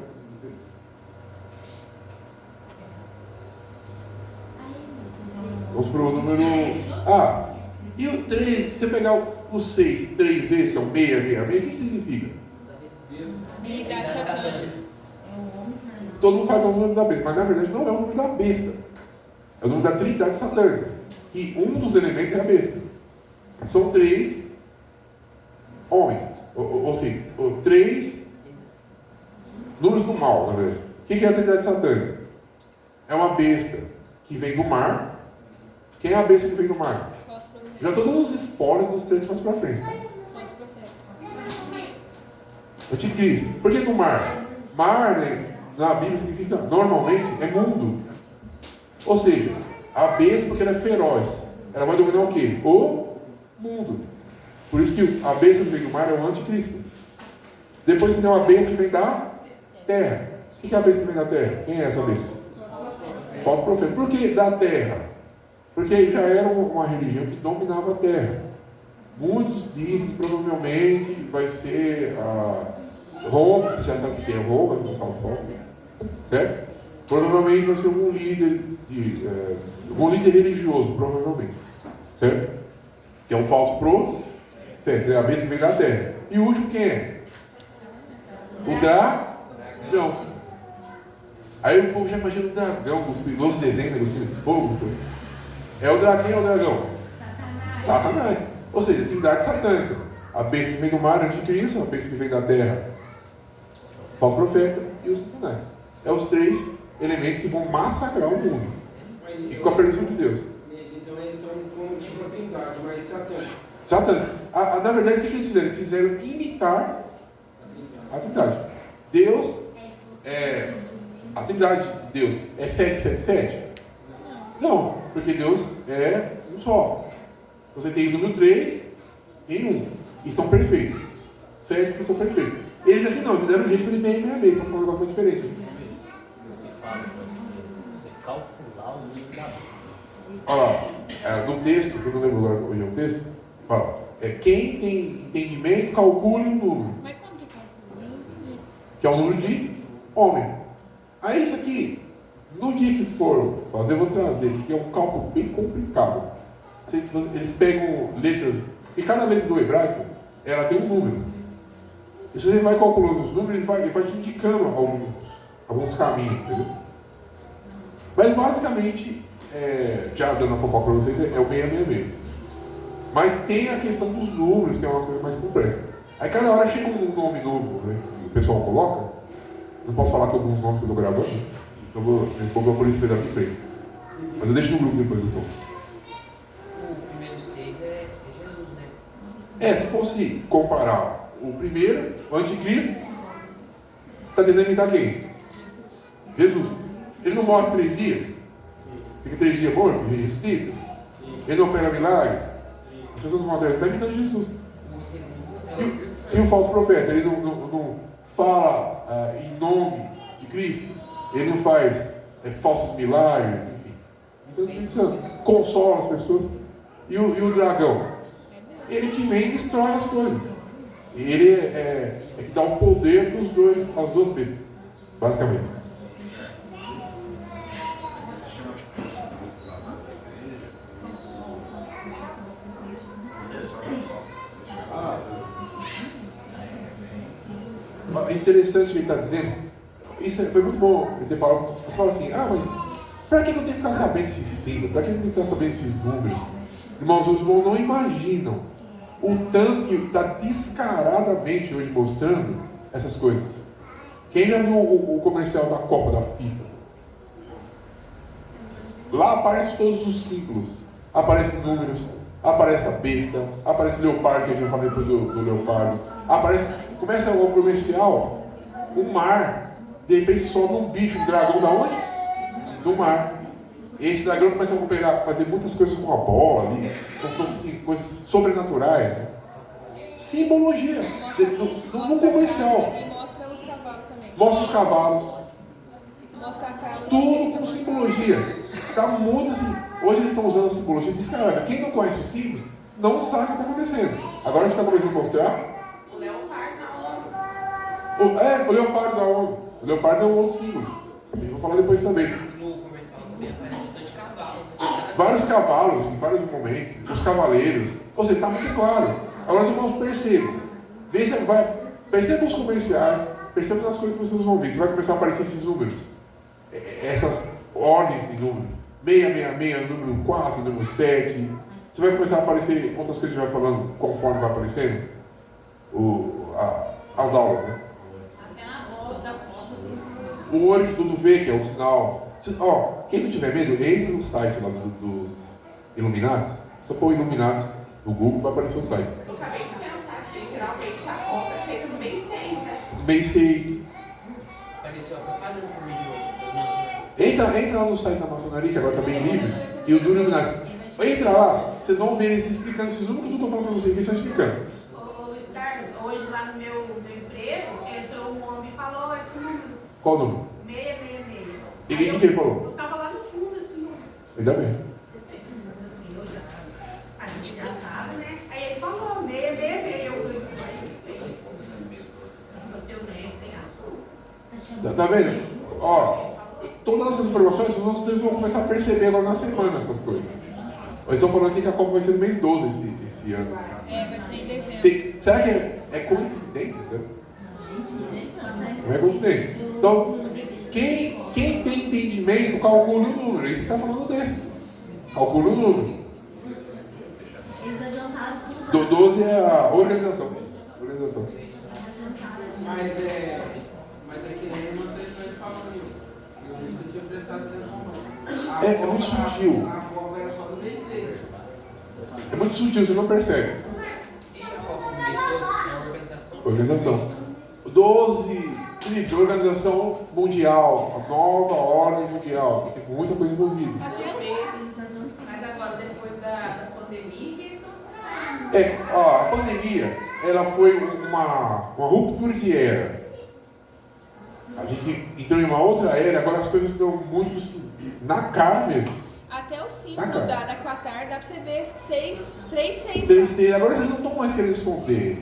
Vamos para o número. E o 3, se você pegar o 6 3 vezes, que é o 666, o que significa? Todo mundo fala que é o número da besta, mas na verdade não é o número da besta. É o número da trindade satânica. Que um dos elementos é a besta. São 3 homens. Ou seja, 3 números do mal, na verdade. O que é a trindade satânica? É uma besta que vem do mar. Quem é a besta que vem do mar? Já estou dando os spoilers dos 3 mais para frente. Anticristo. Por que do mar? Mar, né, na Bíblia significa, normalmente, é mundo. Ou seja, a besta porque ela é feroz. Ela vai dominar o quê? O mundo. Por isso que a besta que vem do mar é o anticristo. Depois você tem uma besta que vem da terra. O que é a besta que vem da terra? Quem é essa besta? Falso profeta. Por que da terra? Porque já era uma religião que dominava a terra. Muitos dizem que provavelmente vai ser Roma, você já sabe o que é Roma, você sabe o certo? Provavelmente vai ser algum líder religioso, provavelmente. Certo? Que é um falso profeta, é a besta que vem da terra. E o último quem é? O dragão. Aí o povo já imagina o dragão, os desenhos, os fogo. É o dragão, quem é o dragão? Satanás. Ou seja, a trindade satânica. A besta que vem do mar, anticristo, a besta que vem da terra, falso profeta e o Satanás. É os 3 elementos que vão massacrar o mundo. E com a permissão de Deus. Então eles são como tipo a trindade, mas satânica. Na verdade, o que eles fizeram? Eles fizeram imitar a trindade. Deus, a trindade de Deus é 777? Não, porque Deus é um só. Você tem o número 3 em 1. E são perfeitos. 7 que são perfeitos. Eles aqui não, eles deram um jeito de fazer 666 para ficar um negócio muito diferente. Você calcular o número da besta. Olha lá, no texto, que eu não lembro agora hoje é o texto, Fala, quem tem entendimento, calcule um número. Mas como que calcula? Eu não entendi. Que é o número de homem. Aí isso aqui, no dia que for fazer, eu vou trazer aqui, que é um cálculo bem complicado. Eles pegam letras, e cada letra do hebraico, ela tem um número. E se você vai calculando os números, ele vai te indicando alguns caminhos, entendeu? Mas basicamente, já dando a fofoca para vocês, é o 666. Mas tem a questão dos números, que é uma coisa mais complexa. Aí cada hora chega um nome novo, né, que o pessoal coloca. Não posso falar que alguns nomes que eu estou gravando, então vou por isso da minha empresa. Mas eu deixo no grupo depois esse nome. O primeiro 6 é Jesus, né? Se fosse comparar o primeiro, o anticristo, está tentando imitar quem? Jesus. Ele não morre 3 dias? Fica 3 dias morto, ressuscita? Ele não opera milagres? As pessoas vão atrás, está imitando Jesus. E o falso profeta, ele não fala em nome de Cristo, ele não faz falsos milagres, enfim. Então, o Espírito Santo consola as pessoas. E o dragão, ele que vem e destrói as coisas. E ele é que dá o poder às duas bestas, basicamente. É interessante o que ele está dizendo. Isso foi muito bom ele ter falado. Você fala assim, mas para que eu tenho que ficar sabendo esses símbolos? Para que eu tenho que ficar sabendo esses números? Irmãos, os irmãos não imaginam o tanto que está descaradamente hoje mostrando essas coisas. Quem já viu o comercial da Copa da FIFA? Lá aparecem todos os símbolos. Aparecem números, aparece a besta, aparece o leopardo, que a gente falou depois do leopardo. Começa o comercial, o mar, de repente sobe um bicho, um dragão da onde? Do mar. E esse dragão começa a fazer muitas coisas com a bola ali, como se fossem coisas sobrenaturais. Né? Simbologia, no comercial. E mostra os cavalos também. Mostra os cavalos. Mostra a cara. Tudo com simbologia. Tá muito assim. Hoje eles estão usando a simbologia descarada. Quem não conhece os símbolos não sabe o que está acontecendo. Agora a gente está começando a mostrar. O leopardo da onda. O leopardo da onda. O leopardo é um outro símbolo. Eu vou falar depois também. No comercial também aparece bastante cavalo. Vários cavalos, em vários momentos. Os cavaleiros. Ou seja, está muito claro. Agora vocês vão perceber. Perceba os comerciais. Perceba as coisas que vocês vão ver. Você vai começar a aparecer esses números. Essas ordens de números. 666, número 4, número 7. Você vai começar a aparecer outras coisas que a gente vai falando conforme vai aparecendo as aulas, né? O olho que tudo vê, que é um sinal. Quem não tiver medo, entre no site lá dos Illuminatis. Só pôr Illuminatis no Google, vai aparecer o site. Eu acabei de pensar que geralmente a Copa é feita no mês 6, né? Mês 6. Apareceu a propaganda também do Entra lá no site da maçonaria, que agora está bem livre, e o do Illuminati. Entra lá, vocês vão ver eles explicando esses números que eu estou falando para vocês, eles estão explicando. Luiz Carlos, hoje lá no meu emprego, entrou um homem e falou esse número. Qual o número? 666. E o que ele falou? Eu estava lá no fundo esse número. Ainda bem. A gente já sabe, né? Aí ele falou, 666. Eu tenho Tá vendo? Todas essas informações vocês vão começar a perceber agora na semana essas coisas. Eles estão falando aqui que a Copa vai ser no mês 12 esse ano. Vai ser em dezembro. Será que é coincidência? Né? Não é coincidência. Então, quem tem entendimento, calcule o número. É isso que está falando desse. Calcule o número. Eles adiantaram tudo. Do 12 é a organização. Mas é que nem uma pessoa falou ali. Eu nunca tinha prestado atenção não. É muito sutil. A Copa é só do mês 6. É muito sutil, você não percebe. E a Copa do mês 12 é a organização. Organização. 12, Felipe, organização mundial, a nova ordem mundial. Tem muita coisa envolvida. Mas agora, depois da pandemia, que eles estão descarando. A pandemia, ela foi uma ruptura de era. A gente entrou em uma outra era, agora as coisas estão muito assim, na cara mesmo. Até o símbolo da Qatar, dá pra você ver 3-6. 3-6. Agora vocês não estão mais querendo esconder.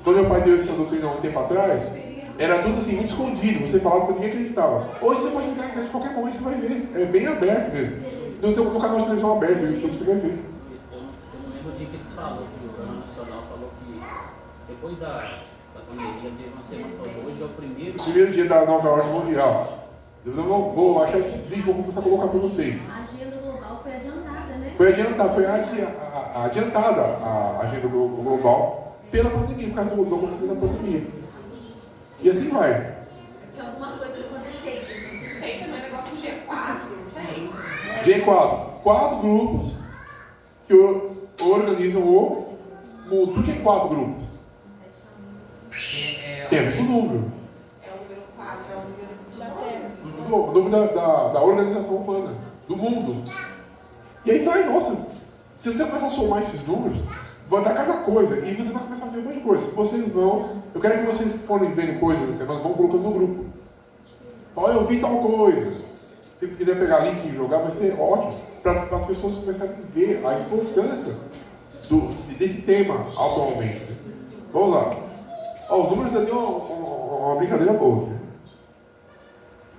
Quando meu pai deu essa doutrina há um tempo atrás, era tudo assim, muito escondido. Você falava para ninguém acreditava. Hoje você pode ligar na internet, qualquer momento você vai ver. É bem aberto mesmo. No canal de televisão aberto, no YouTube você vai ver. No mesmo dia que eles falam, que o Jornal Nacional falou que depois da pandemia teve uma semana toda. Hoje é o primeiro dia da nova ordem mundial. Eu não vou achar esses vídeos e vou começar a colocar para vocês. A agenda global foi adiantada, né? Foi adiantada a agenda global pela pandemia, por causa do acontecimento da pandemia. E assim vai. Porque alguma coisa aconteceu. Tem também o negócio do G4, não tem? G4. 4 grupos que organizam o mundo. Por que 4 grupos? Tem a ver com o número. É o número 4, é o número Da Terra. O número da organização humana, do mundo. E aí vai, nossa, se você começar a somar esses números, vai dar cada coisa. E você vai começar a ver um monte de coisa. Vocês vão, eu quero que vocês que forem vendo coisas na semana, vão colocando no grupo. Olha, eu vi tal coisa. Se quiser pegar link e jogar, vai ser ótimo. Para as pessoas começarem a ver a importância desse tema atualmente. Vamos lá. Os números já tem uma brincadeira boa. Né?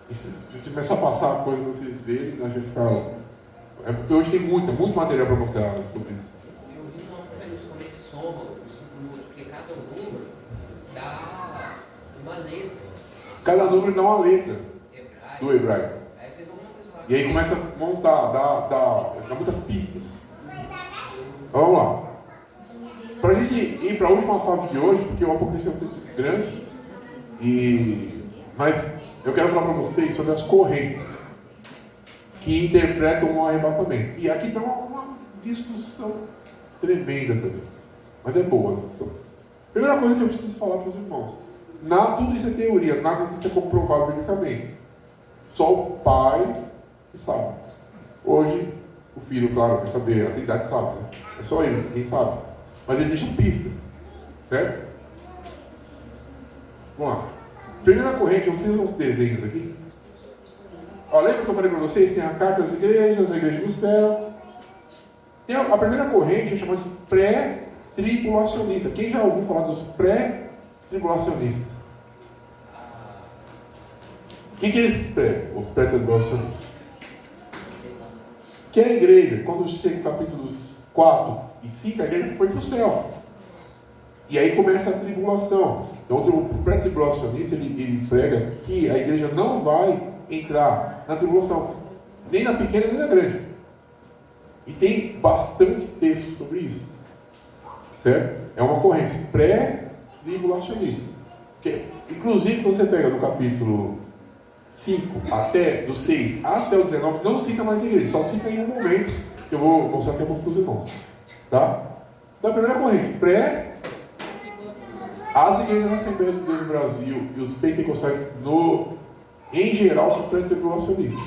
E se a gente começar a passar a coisa para vocês verem, a gente fica. Hoje tem muito material para mostrar sobre isso. Eu vi uma pergunta como é que soma os 5 números, porque cada número dá uma letra. Cada número dá uma letra Hebraico. do hebraico. Aí fez alguma coisa lá. E aí começa a montar, dá muitas pistas. Vamos lá. Para a gente ir para a última fase de hoje, porque o Apocalipse é um texto grande, mas eu quero falar para vocês sobre as correntes que interpretam o arrebatamento. E aqui dá uma discussão tremenda também, mas é boa essa discussão. Primeira coisa que eu preciso falar para os irmãos: tudo isso é teoria, nada disso é comprovado biblicamente. Só o Pai que sabe. Hoje, o Filho, claro, vai saber, a Trindade sabe, né? É só ele, ninguém sabe. Mas ele deixa pistas, certo? Vamos lá. Primeira corrente, eu fiz uns desenhos aqui. Lembra que eu falei para vocês? Tem a carta das igrejas, a igreja do céu. Tem a primeira corrente, é chamada de pré-tribulacionista. Quem já ouviu falar dos pré-tribulacionistas? O que é esse os pré-tribulacionistas? Que é a igreja, quando chega no capítulos 4 e 5, a igreja foi para o céu. E aí começa a tribulação. Então o pré-tribulacionista, ele prega que a igreja não vai entrar na tribulação, nem na pequena nem na grande. E tem bastante texto sobre isso, certo? É uma corrente pré-tribulacionista. Inclusive, quando você pega do capítulo 5 do 6 até o 19, não cita mais a igreja, só cita em um momento, que eu vou mostrar daqui a pouco para os irmãos. Tá? Então, a primeira corrente, as igrejas Assembleias de Deus no Brasil e os pentecostais em geral são pré-tribulacionistas.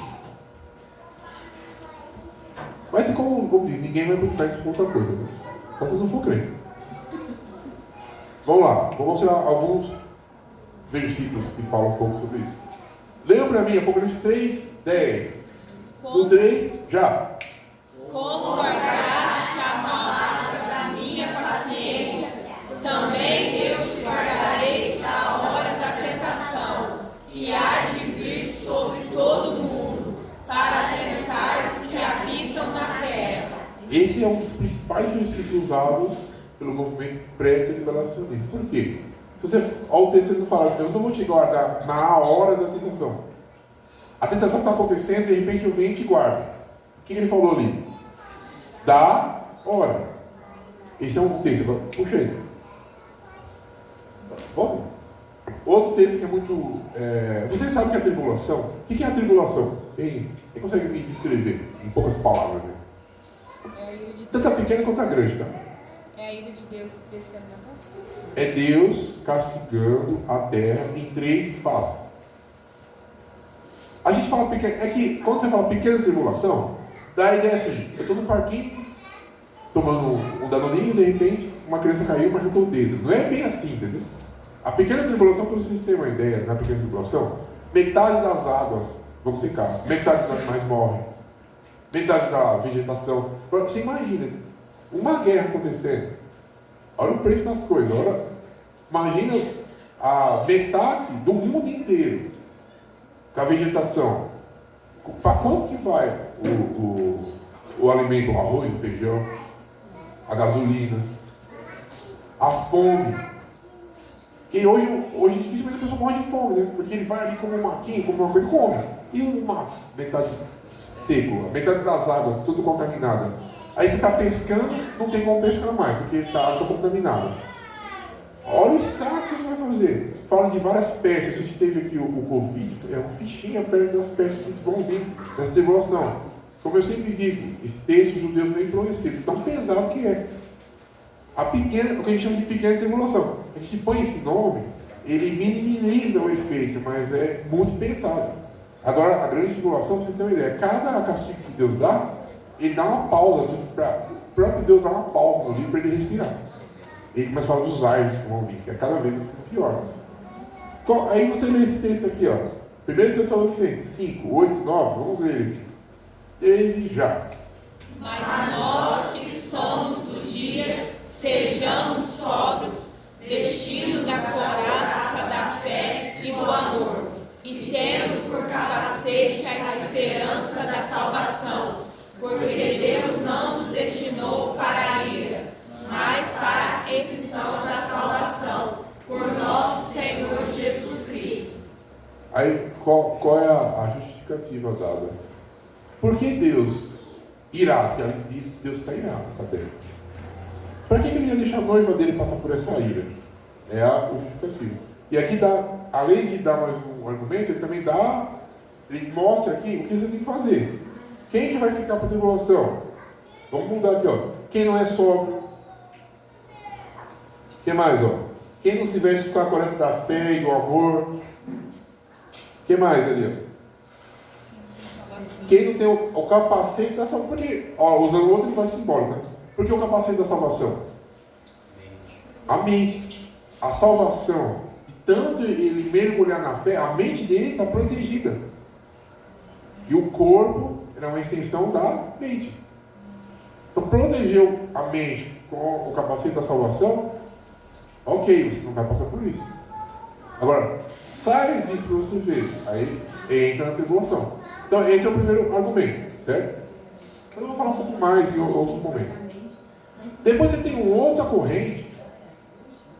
Mas como diz, ninguém vai para o inferno se for outra coisa, né? Só se não for crente. Vamos lá, vou mostrar alguns versículos que falam um pouco sobre isso. Leiam para mim, Apocalipse 3:10. No 3, já. Como guardaste a palavra da minha paciência, também eu te guardarei da hora da tentação, que há de vir sobre todo o mundo, para tentar os que habitam na terra. Esse é um dos principais versículos usados pelo movimento pré-tribulacionista. Por quê? Se você, ao texto ele não fala, eu não vou te guardar na hora da tentação. A tentação está acontecendo, de repente eu venho e te guardo. O que ele falou ali? Da hora. Esse é um texto. Puxa aí. Vamos. Outro texto que é muito... Vocês sabem o que é a tribulação? O que é a tribulação? Quem consegue me descrever em poucas palavras? É a ira de Deus. Tanto a pequena quanto a grande, tá? É a ira de Deus descendo na terra. É Deus castigando a terra em 3 fases. A gente fala pequena... É que quando você fala pequena tribulação, dá a ideia seguinte: eu estou no parquinho, tomando um danoninho, de repente, uma criança caiu e machucou o dedo. Não é bem assim, entendeu? A pequena tribulação, para vocês terem uma ideia, na pequena tribulação, metade das águas vão secar, metade dos animais morrem. metade da vegetação. Você imagina, uma guerra acontecendo. Olha o preço das coisas. Imagina a metade do mundo inteiro com a vegetação. Para quanto que vai o alimento, o arroz, o feijão, a gasolina, a fome? Que hoje dificilmente a pessoa morre de fome, né? Porque ele vai ali como um maquinho, como uma coisa, come. E o mato, metade seco, metade das águas, tudo contaminado. Aí você está pescando, não tem como pescar mais, porque a água está contaminada. Olha o estrago que você vai fazer. Fala de várias pestes. A gente teve aqui o Covid, é uma fichinha perto das pestes que vão vir nessa tribulação. Como eu sempre digo, esse texto os judeus nem conheciam, tão pesado que é. O que a gente chama de pequena tribulação. A gente põe esse nome, ele minimiza o efeito, mas é muito pesado. Agora, a grande tribulação, para você ter uma ideia, cada castigo que Deus dá, ele dá uma pausa, assim, o próprio Deus dá uma pausa no livro para ele respirar. Ele começa a falar dos ares que vão vir, que é cada vez pior. Aí você lê esse texto aqui, ó. 1 Tessalonicenses 5, 8, 9, vamos ler ele aqui. Desde já. Mas nós que somos do dia, sejamos sóbrios, vestindo da couraça da fé e do amor, e tendo por capacete a esperança da salvação, porque Deus não nos destinou para a ira, mas para a aquisição da salvação, por nosso Senhor Jesus Cristo. Aí, qual é a justificativa dada? Por que Deus irá? Porque ele diz que Deus está irado, tá bem? Para que ele ia deixar a noiva dele passar por essa ira? É a justificativa. E aqui dá, além de dar mais um argumento, ele também dá, ele mostra aqui o que você tem que fazer. Quem que vai ficar para a tribulação? Vamos mudar aqui, ó. Quem não é sóbrio? Quem mais, ó? Quem não se veste com a couraça da fé e do amor? Quem mais ali, ó? Quem não tem o capacete da salvação? Porque, ó, usando outra linguagem simbólica, né? Por que o capacete da salvação? A mente. A salvação, de tanto ele mergulhar na fé, a mente dele está protegida. E o corpo é uma extensão da mente. Então, protegeu a mente com o capacete da salvação, ok, você não vai passar por isso. Agora, sai disso para você ver. Aí entra na tribulação. Então, esse é o primeiro argumento, certo? Eu vou falar um pouco mais em outros momentos. Depois você tem uma outra corrente,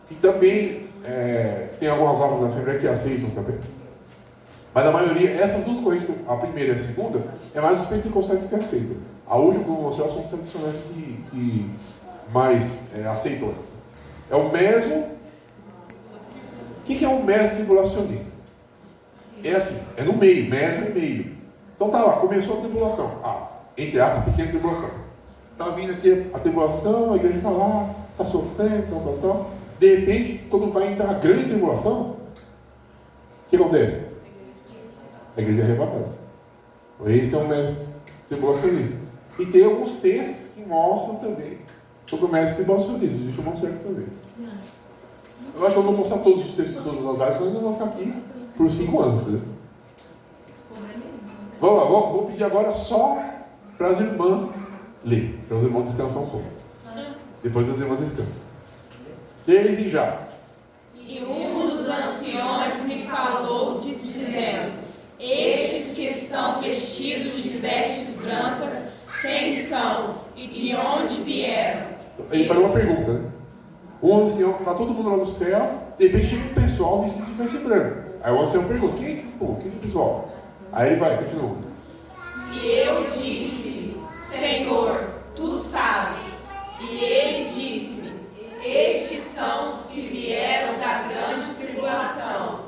que também tem algumas aulas da Assembleia que aceitam também. Mas a maioria, essas duas correntes, a primeira e a segunda, é mais os pentecostais que aceitam. A última, como você são os tradicionais que mais aceitam. É o meso. O que é um meso tribulacionista? É assim, é no meio, meso e meio. Então tá lá, começou a tribulação. Entre aspas, pequena tribulação. Tá vindo aqui a tribulação, a igreja está lá, está sofrendo, tal. De repente, quando vai entrar a grande tribulação, o que acontece? A igreja é arrebatada. Esse é um mestre tribulacionista. E tem alguns textos que mostram também sobre o mestre tribulacionista. Deixa eu mostrar aqui também. Eu acho que eu vou mostrar todos os textos de todas as áreas, senão eu não vou ficar aqui por 5 anos, entendeu? Vamos lá, vou pedir agora só para as irmãs ler, para os irmãos descansar um pouco. Depois as irmãs descansam. Desde já. E um dos anciões me falou, dizendo: estes que estão vestidos de vestes brancas, quem são e de onde vieram? Ele faz uma pergunta, né? Um ancião, está todo mundo lá no céu, de repente chega um pessoal vestido de veste branca. Aí o ancião pergunta: quem é esse povo? Quem é esse pessoal? Aí ele vai, continua. E eu disse: Senhor, tu sabes. E ele disse-me: estes são os que vieram da grande tribulação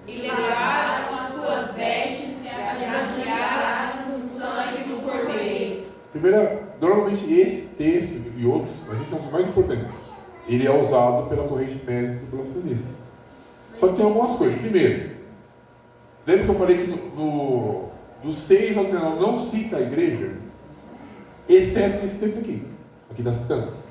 e levaram as suas vestes e as branquearam no sangue do Cordeiro. Normalmente esse texto e outros, mas esse é um dos mais importantes, ele é usado pela corrente média tribulacionista. Só que tem algumas coisas. Primeiro, lembra que eu falei que do 6 ao 19 não cita a igreja, exceto nesse texto aqui está citando.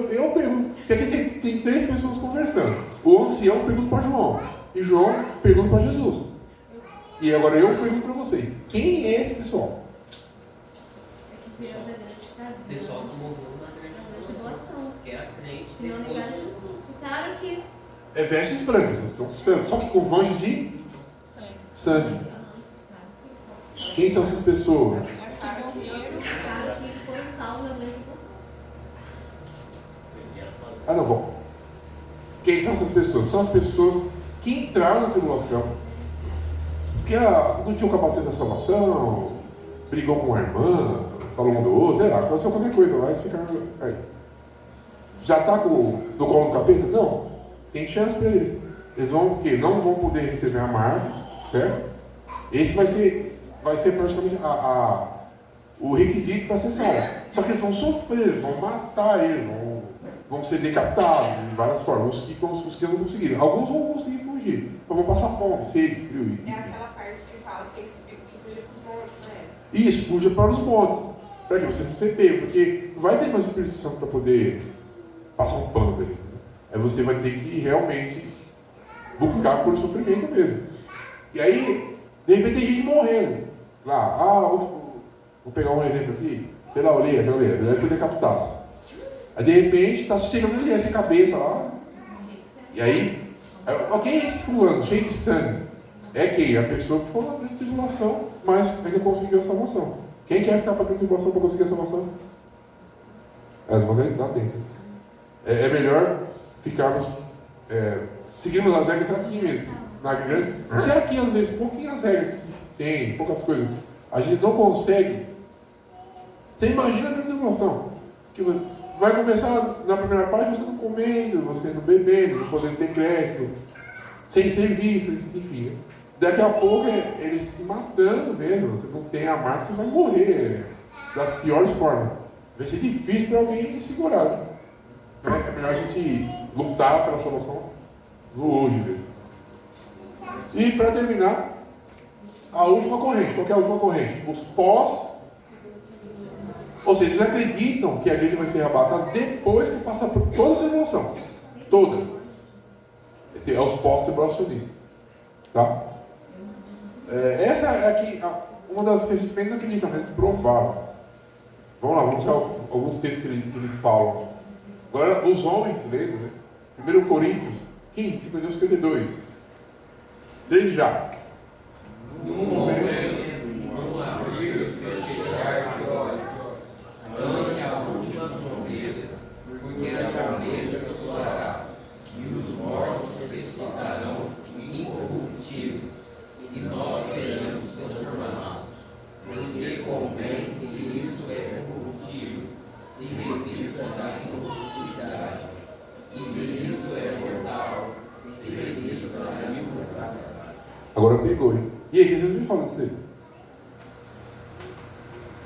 Eu pergunto, porque aqui tem 3 pessoas conversando. O ancião pergunta para João, e João pergunta para Jesus. E agora eu pergunto para vocês, quem é esse pessoal? É que veio da grande O cadeia. pessoal que morreu na grande Tribulação. que é a crente Que não depois. negaram Jesus. Ficaram que. É vestes brancas, são santos, só que com mancha de sangue. Quem são essas pessoas? Ficaram que foram salvos da grande tribulação. Ah, não, bom. Quem são essas pessoas? São as pessoas que entraram na tribulação, que não tinham capacidade da salvação, brigou com a irmã, falou um do outro, sei lá, aconteceu qualquer coisa lá, eles ficaram aí. Já está no colo do capeta? Não. Tem chance para eles. Eles vão o quê? Não vão poder receber a marca, certo? Esse vai ser praticamente o requisito para acessar. Só que eles vão sofrer, vão matar eles, vão ser decapitados de várias formas. Os que não conseguiram. Alguns vão conseguir fugir, mas vão passar fome, sede, frio. É aquela parte que fala que tem que fugir para os montes, né? Isso, fuja para os montes. Para que vocês não se pegam, porque não vai ter mais Espírito Santo para poder passar um pano para eles. Aí você vai ter que realmente buscar por sofrimento mesmo. E aí, de repente tem gente morrendo. Lá, vou pegar um exemplo aqui. Sei lá, o Elias foi decapitado. Aí de repente está chegando o Elias sem cabeça lá. E aí, quem é esse fulano, cheio de sangue? É quem? A pessoa que ficou na grande tribulação, mas ainda conseguiu a salvação. Quem quer ficar para a grande tribulação para conseguir a salvação? As irmãs dá tempo. É melhor ficarmos, seguirmos as regras aqui mesmo, na grande. Se aqui às vezes pouquinhas regras que se tem, poucas coisas, a gente não consegue. Você imagina a grande tribulação, que vai começar na primeira parte você não comendo, você não bebendo, não podendo ter crédito, sem serviço, enfim. Né? Daqui a pouco eles se matando mesmo, você não tem a marca, você vai morrer das piores formas. Vai ser difícil para alguém segurar. Né? É melhor a gente lutar pela salvação no hoje mesmo. E para terminar, a última corrente. Qual que é a última corrente? Os pós. Ou seja, eles acreditam que a igreja vai ser arrebatada depois que passar por toda a tribulação. Toda. É os pós-tribulacionistas. Tá? Essa é aqui, uma das que a gente menos acredita, menos provável. Vamos lá, vamos ver alguns textos que eles falam. Agora, os homens, lendo, né? 1 Coríntios 15, 51, 52. 3 já. No momento, não abrir e fechar de olhos, ante a última trombeta, porque a trombeta soará, e os mortos ressuscitarão incorruptíveis, e nós seremos transformados. Porque convém que isso é corruptível, se revista da incorruptibilidade, e que isso é mortal, se revista da imortalidade. Agora pegou, hein? E aí, o que vocês me falam disso aí?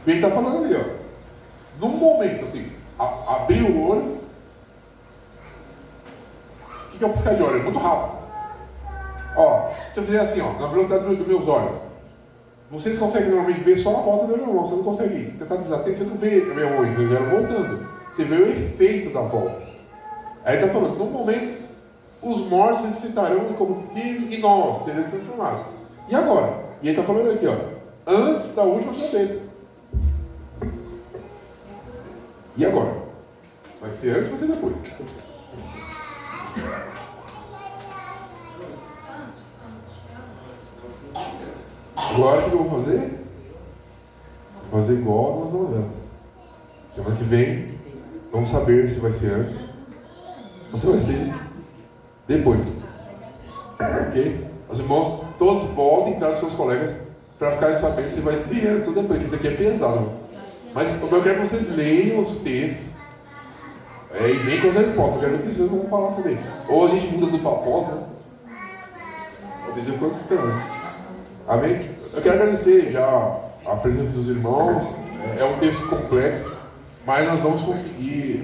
Ele está falando ali, ó. Num momento, assim, abrir o olho. O que é um piscar de olho? É muito rápido. Ó, se eu fizer assim, ó, na velocidade dos meus olhos, vocês conseguem normalmente ver só a volta da minha mão, você não consegue ir. Você está desatento, você não vê a minha mão, ela voltando. Você vê o efeito da volta. Aí ele está falando, num momento, os mortos ressuscitarão incorruptíveis e nós seremos transformados. E agora? E ele está falando aqui, ó, antes da última trombeta. E agora? Vai ser antes ou vai ser depois? Agora o que eu vou fazer? Vou fazer igual nas novelas. Semana que vem, vamos saber se vai ser antes ou se vai ser depois. Ok? Os irmãos, todos voltem e trazem seus colegas para ficarem sabendo se vai ser antes ou depois, porque isso aqui é pesado. Mas eu quero que vocês leiam os textos e venham com as respostas. Eu quero ver o que vocês vão falar também. Ou a gente muda do papós, né? Ou deixa eu ficar esperando. Amém? Eu quero agradecer já a presença dos irmãos. É um texto complexo, mas nós vamos conseguir